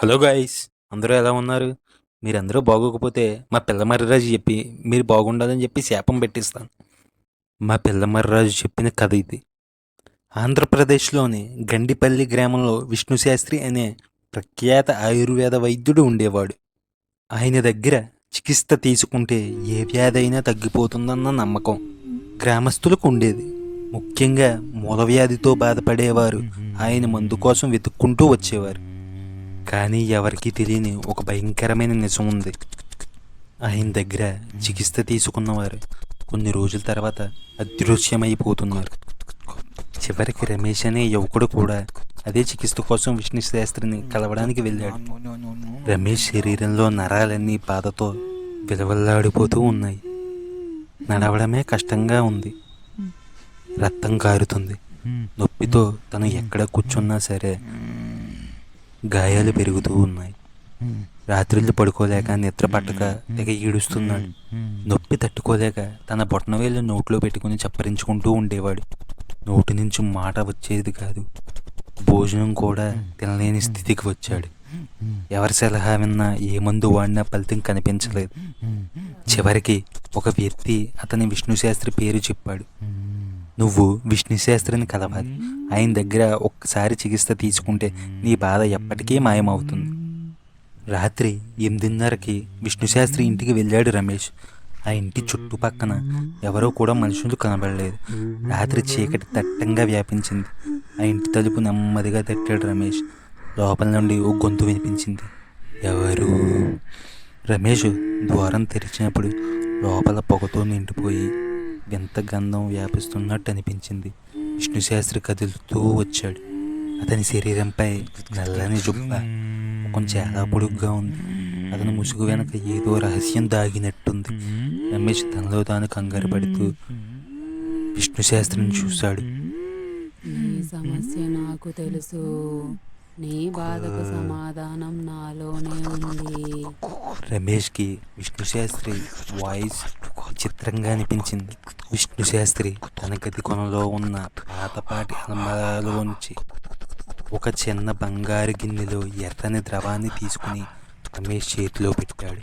Hello guys, అందరూ ఎలా ఉన్నారు? మీరందరూ బాగోకపోతే మా పిల్లమర్రిరాజు చెప్పి మీరు బాగుండాలని చెప్పి శాపం పెట్టిస్తాను. మా పిల్లమర్రిరాజు చెప్పిన కథ ఇది. ఆంధ్రప్రదేశ్లోని గండిపల్లి గ్రామంలో విష్ణుశాస్త్రి అనే ప్రఖ్యాత ఆయుర్వేద వైద్యుడు ఉండేవాడు. ఆయన దగ్గర చికిత్స తీసుకుంటే ఏ వ్యాధి అయినా తగ్గిపోతుందన్న నమ్మకం గ్రామస్తులకు ఉండేది. ముఖ్యంగా మూలవ్యాధితో బాధపడేవారు ఆయన మందు కోసం వెతుక్కుంటూ వచ్చేవారు. కానీ ఎవరికీ తెలియని ఒక భయంకరమైన నిజం ఉంది. ఆయన దగ్గర చికిత్స తీసుకున్నవారు కొన్ని రోజుల తర్వాత అదృశ్యమైపోతున్నారు. చివరికి రమేష్ అనే యువకుడు కూడా అదే చికిత్స కోసం విష్ణు శాస్త్రిని కలవడానికి వెళ్ళాడు. రమేష్ శరీరంలో నరాలన్నీ బాధతో విలవల్లాడిపోతూ ఉన్నాయి. నడవడమే కష్టంగా ఉంది. రక్తం కారుతుంది. నొప్పితో తను ఎక్కడ కూర్చున్నా సరే గాయాలు పెరుగుతూ ఉన్నాయి. రాత్రిళ్ళు పడుకోలేక నిద్ర పట్టక తెగ ఈడుస్తున్నాడు. నొప్పి తట్టుకోలేక తన బొట్టనవేళ్ళు నోట్లో పెట్టుకుని చప్పరించుకుంటూ ఉండేవాడు. నోటి నుంచి మాట వచ్చేది కాదు. భోజనం కూడా తినలేని స్థితికి వచ్చాడు. ఎవరి సలహా విన్నా ఏ మందు వాడినా ఫలితం కనిపించలేదు. చివరికి ఒక వ్యక్తి అతని విష్ణుశాస్త్రి పేరు చెప్పాడు. నువ్వు విష్ణుశాస్త్రిని కలవాలి. ఆయన దగ్గర ఒక్కసారి చికిత్స తీసుకుంటే నీ బాధ ఎప్పటికీ మాయమవుతుంది. రాత్రి 8:30కి విష్ణుశాస్త్రి ఇంటికి వెళ్ళాడు రమేష్. ఆ ఇంటి చుట్టుపక్కన ఎవరో కూడా మనుషులు కనబడలేదు. రాత్రి చీకటి దట్టంగా వ్యాపించింది. ఆ ఇంటి తలుపు నెమ్మదిగా తట్టాడు రమేష్. లోపల నుండి ఓ గొంతు వినిపించింది. ఎవరు? రమేష్ ద్వారం తెరిచినప్పుడు లోపల పొగతో నిండిపోయి వింత గంధం వ్యాపిస్తున్నట్టు అనిపించింది. విష్ణుశాస్త్రి కదులుతూ వచ్చాడు. అతని శరీరంపై నల్లని జుబ్బ, ముఖం చాలా పొడుగ్గా ఉంది. అతని ముసుగు వెనక ఏదో రహస్యం దాగినట్టుంది. రమేష్ తనలో తాను కంగారు పడుతూ విష్ణుశాస్త్రిని చూశాడు. నీ సమస్య నాకు తెలుసు. నీ బాధకు సమాధానం నాలోనే ఉంది. రమేష్కి విష్ణుశాస్త్రి వాయిస్ విచిత్రంగా అనిపించింది. విష్ణుశాస్త్రి తన గది కొనలో ఉన్న పాతపాటి అలంబరాలోంచి ఒక చిన్న బంగారు గిన్నెలో ఎర్రని ద్రవాన్ని తీసుకుని రమేష్ చేతిలో పెట్టాడు.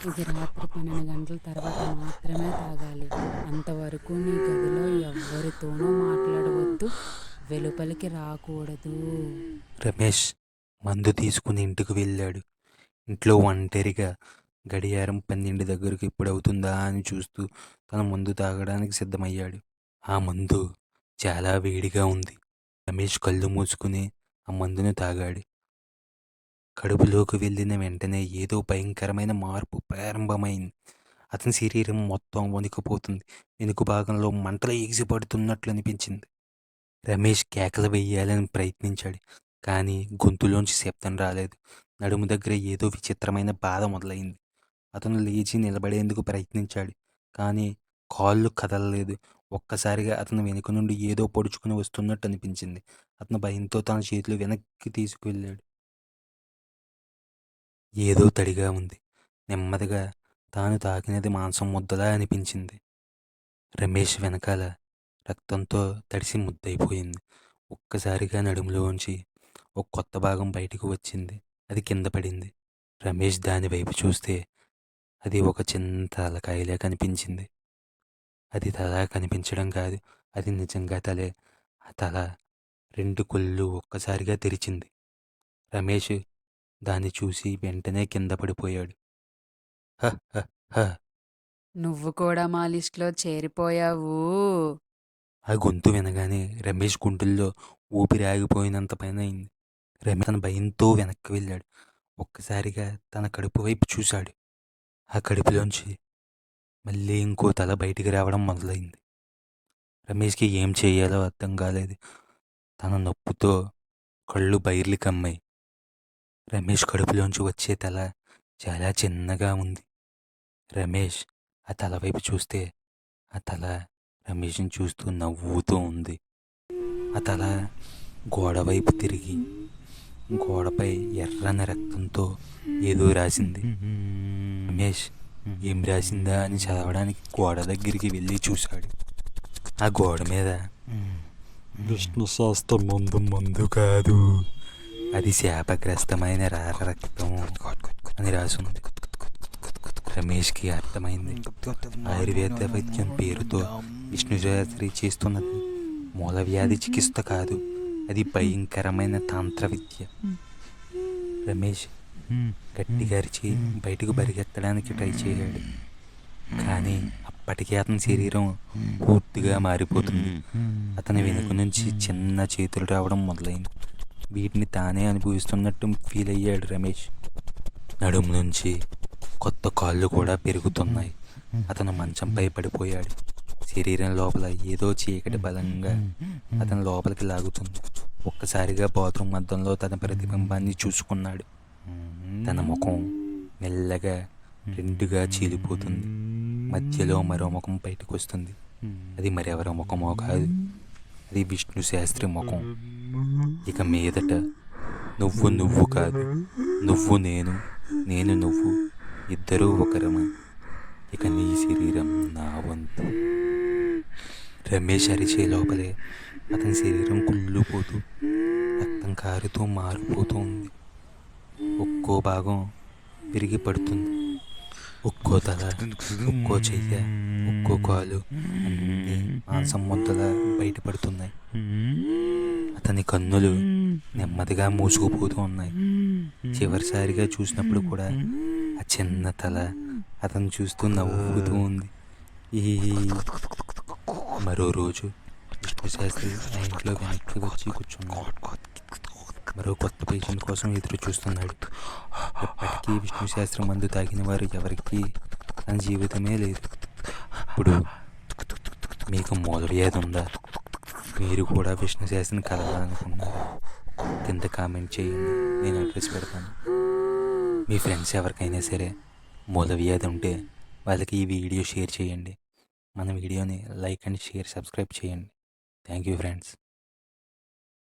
ఇది రాత్రి 12 గంటల తర్వాత మాత్రమే తాగాలి. అంతవరకు నీ గదిలో ఎవ్వరితోనూ మాట్లాడవద్దు, వెలుపలికి రాకూడదు. రమేష్ మందు తీసుకుని ఇంటికి వెళ్ళాడు. ఇంట్లో ఒంటరిగా గడియారం 12 దగ్గరకు ఎప్పుడవుతుందా అని చూస్తూ తన మందు తాగడానికి సిద్ధమయ్యాడు. ఆ మందు చాలా వేడిగా ఉంది. రమేష్ కళ్ళు మూసుకుని ఆ మందును తాగాడు. కడుపులోకి వెళ్ళిన వెంటనే ఏదో భయంకరమైన మార్పు ప్రారంభమైంది. అతని శరీరం మొత్తం వణికిపోతుంది. వెనుక భాగంలో మంటలు ఎగిసిపడుతున్నట్లు అనిపించింది. రమేష్ కేకలు వేయాలని ప్రయత్నించాడు. కానీ గొంతులోంచి శబ్దం రాలేదు. నడుము దగ్గర ఏదో విచిత్రమైన బాధ మొదలైంది. అతను లేచి నిలబడేందుకు ప్రయత్నించాడు. కానీ కాళ్ళు కదలలేదు. ఒక్కసారిగా అతను వెనుక నుండి ఏదో పొడుచుకుని వస్తున్నట్టు అనిపించింది. అతను భయంతో తన చేతులు వెనక్కి తీసుకువెళ్ళాడు. ఏదో తడిగా ఉంది. నెమ్మదిగా తాను తాకినది మాంసం ముద్దలా అనిపించింది. రమేష్ వెనకాల రక్తంతో తడిసి ముద్దయిపోయింది. ఒక్కసారిగా నడుములోంచి ఒక కొత్త భాగం బయటకు వచ్చింది. అది కింద పడింది. రమేష్ దాని వైపు చూస్తే అది ఒక చిన్న తలకాయలే కనిపించింది. అది తల కనిపించడం కాదు, అది నిజంగా తలే. ఆ తల 2 కళ్ళు ఒక్కసారిగా తెరిచింది. రమేష్ దాన్ని చూసి వెంటనే కింద పడిపోయాడు. హ హ హ. నువ్వు కూడా మా లిస్టులో చేరిపోయావు. ఆ గొంతు వినగానే రమేష్ గుండెల్లో ఊపిరి ఆగిపోయినంత పైన అయింది. రమేష్ తన భయంతో వెనక్కి వెళ్ళాడు. ఒక్కసారిగా తన కడుపు వైపు చూశాడు. ఆ కడుపులోంచి మళ్ళీ ఇంకో తల బయటికి రావడం మొదలైంది. రమేష్కి ఏం చేయాలో అర్థం కాలేదు. తన నొప్పితో కళ్ళు బైర్లు కమ్మాయి. రమేష్ కడుపులోంచి వచ్చే తల చాలా చిన్నగా ఉంది. రమేష్ ఆ తల వైపు చూస్తే ఆ తల రమేష్ని చూస్తూ నవ్వుతూ ఉంది. ఆ తల గోడ వైపు తిరిగి గోడపై ఎర్రని రక్తంతో ఏదో రాసింది. రమేష్ ఏం రాసిందా అని చదవడానికి గోడ దగ్గరికి వెళ్ళి చూశాడు. ఆ గోడ మీద విష్ణు శాస్త్రం మందు కాదు, అది శాపగ్రస్తమైన రార రక్తం అని రాసుంది. రమేష్కి అర్థమైంది. ఆయుర్వేద వైద్యం పేరుతో విష్ణుశాస్త్రి చేస్తున్నది మూలవ్యాధి చికిత్స కాదు, అది భయంకరమైన తంత్ర విద్య. రమేష్ గట్టిగా అరిచి బయటకు పరిగెత్తడానికి ట్రై చేశాడు. కానీ అప్పటికే అతని శరీరం పూర్తిగా మారిపోతుంది. అతని వెనుక నుంచి చిన్న చేతులు రావడం మొదలైంది. వీటిని తానే అనుభవిస్తున్నట్టు ఫీల్ అయ్యాడు రమేష్. నడుము నుంచి కొత్త కాళ్ళు కూడా పెరుగుతున్నాయి. అతను మంచంపై పడిపోయాడు. శరీరం లోపల ఏదో చీకటి బలంగా అతని లోపలికి లాగుతుంది. ఒక్కసారిగా బాత్రూమ్ అద్దంలో తన ప్రతిబింబాన్ని చూసుకున్నాడు. తన ముఖం మెల్లగా రెండుగా చీలిపోతుంది. మధ్యలో మరో ముఖం బయటకు వస్తుంది. అది మరెవరో ముఖమో కాదు, అది విష్ణు శాస్త్రి ముఖం. ఇక మీదట నువ్వు కాదు, నువ్వు నేను, నేను నువ్వు, ఇద్దరూ ఒకరమా. ఇక నీ శరీరం నా వంతు. రమేష్ అరిచే లోపలే అతని శరీరం కుళ్ళిపోతూ రక్తం కారుతూ మారిపోతూ ఉంది. ఒక్కో భాగం విరిగి పడుతుంది. ఒక్కో తల, ఒక్కో చెయ్య, ఒక్కో కాలు అన్నీ మాంసం ముద్దలా బయటపడుతున్నాయి. అతని కన్నులు నెమ్మదిగా మూసుకుపోతూ ఉన్నాయి. చివరిసారిగా చూసినప్పుడు కూడా ఆ చిన్న తల అతను చూస్తూ నవ్వుతూ ఉంది. ఈ మరో రోజు విష్ణుశాస్త్రి ఆ ఇంట్లో వెనక్కి వచ్చి కూర్చున్నాడు. మరో కొత్త పేషెంట్ కోసం ఎదురు చూస్తున్నాడు. ఎప్పటికీ విష్ణుశాస్త్రి మందు తాగిన వారు ఎవరికి తన జీవితమే లేదు. ఇప్పుడు మీకు మూలవ్యాధి ఉందా? మీరు కూడా విష్ణుశాస్త్రిని కలవాలనుకున్నారా? కింద కామెంట్ చేయండి, నేను అడ్రస్ పెడతాను. మీ ఫ్రెండ్స్ ఎవరికైనా సరే మూలవ్యాధి ఉంటే వాళ్ళకి ఈ వీడియో షేర్ చేయండి. మన వీడియోని లైక్ అండ్ షేర్, సబ్స్క్రైబ్ చేయండి. Thank you friends.